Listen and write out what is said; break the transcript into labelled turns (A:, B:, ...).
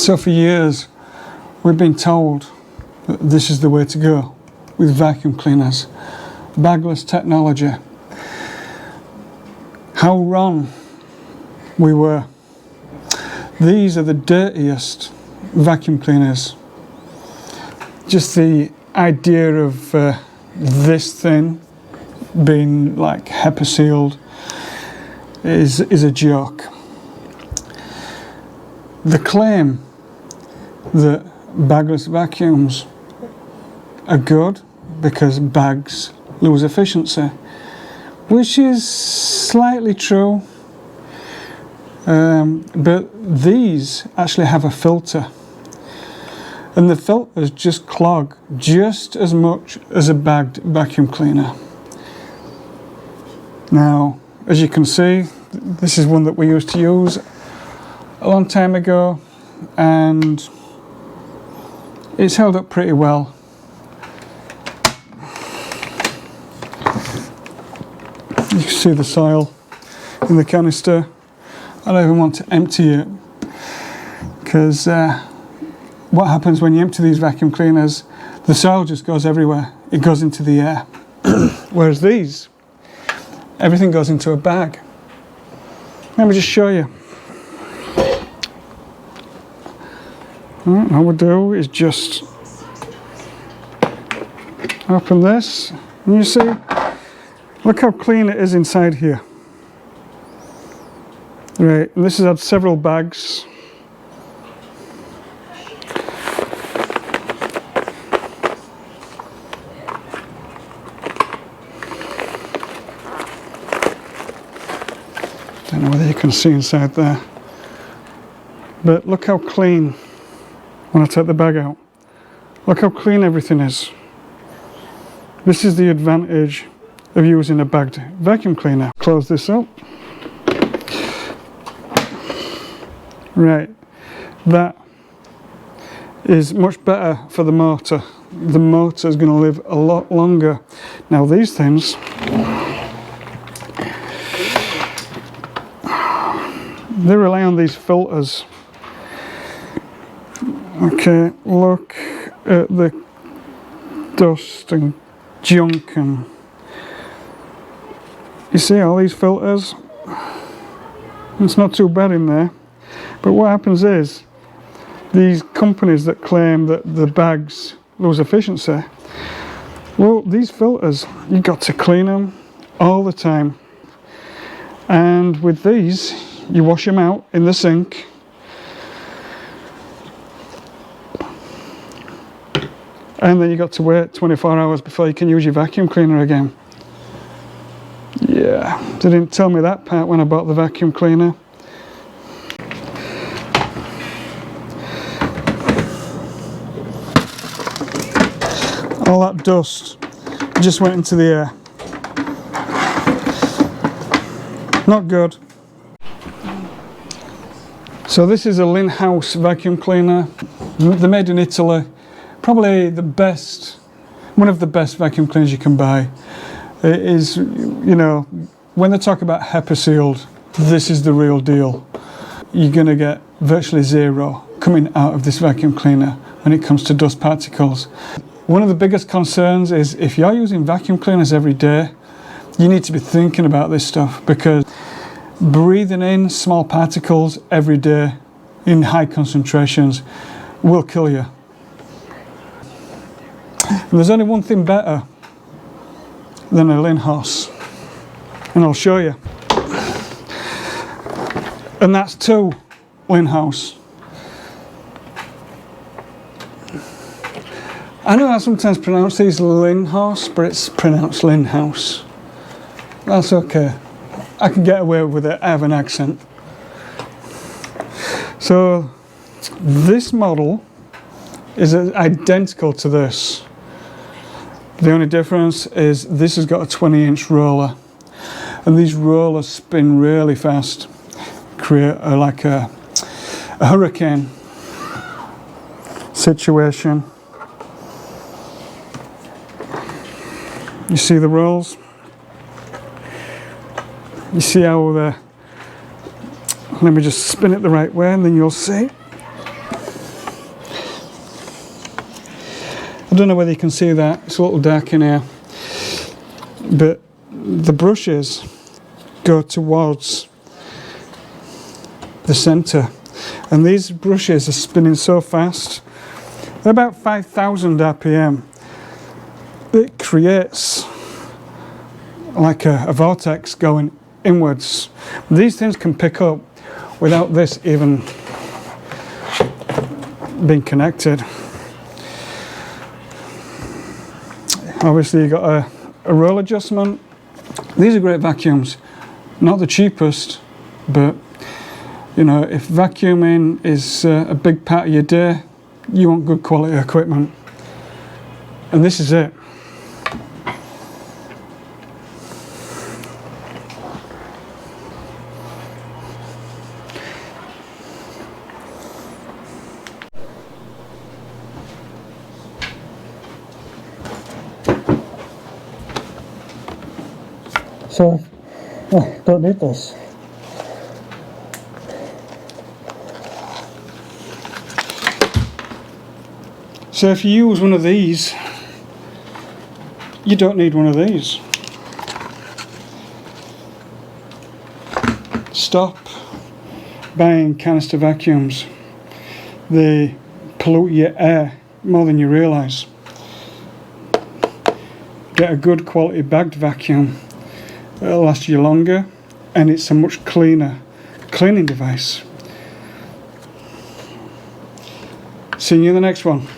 A: So for years we've been told that this is the way to go with vacuum cleaners, bagless technology. How wrong we were. These are the dirtiest vacuum cleaners. Just the idea of this thing being like HEPA sealed is a joke. The claim that bagless vacuums are good because bags lose efficiency, which is slightly true, but these actually have a filter, and the filters just clog just as much as a bagged vacuum cleaner. Now, as you can see, this is one that we used to use a long time ago, and it's held up pretty well. You can see the soil in the canister. I don't even want to empty it, because what happens when you empty these vacuum cleaners, the soil just goes everywhere. It goes into the air. Whereas these, everything goes into a bag. Let me just show you. All we do is just open this, and you see, look how clean it is inside here. Right, and this has had several bags. Don't know whether you can see inside there, but look how clean. When I take the bag out, look how clean everything is. This is the advantage of using a bagged vacuum cleaner. Close this up. Right, that is much better for the motor. The motor is going to live a lot longer. Now these things, they rely on these filters. Okay, look at the dust and junk, and you see all these filters? It's not too bad in there, but what happens is these companies that claim that the bags lose efficiency, well, these filters, you've got to clean them all the time, and with these you wash them out in the sink. And then you got to wait 24 hours before you can use your vacuum cleaner again. Yeah, they didn't tell me that part when I bought the vacuum cleaner. All that dust just went into the air. Not good. So this is a Lindhaus Vacuum Cleaner. They're made in Italy. Probably the best, one of the best vacuum cleaners you can buy. It is, you know, when they talk about HEPA sealed, this is the real deal. You're going to get virtually zero coming out of this vacuum cleaner when it comes to dust particles. One of the biggest concerns is if you're using vacuum cleaners every day, you need to be thinking about this stuff, because breathing in small particles every day in high concentrations will kill you. And there's only one thing better than a Lindhaus, and I'll show you. And that's two Lindhaus. I know I sometimes pronounce these Lindhaus, but it's pronounced Lindhaus. That's okay. I can get away with it. I have an accent. So this model is identical to this. The only difference is this has got a 20-inch roller, and these rollers spin really fast, create like a hurricane situation. You see the rolls? You see how let me just spin it the right way and then you'll see. don't know whether you can see that, it's a little dark in here, but the brushes go towards the centre, and these brushes are spinning so fast, they're about 5,000 RPM. It creates like a vortex going inwards. These things can pick up without this even being connected. Obviously you've got a roll adjustment. These are great vacuums, not the cheapest, but you know, if vacuuming is a big part of your day, you want good quality equipment, and this is it. So, oh, don't need this. So if you use one of these, you don't need one of these. Stop buying canister vacuums. They pollute your air more than you realise. Get a good quality bagged vacuum. It'll last you longer, and it's a much cleaner cleaning device. See you in the next one.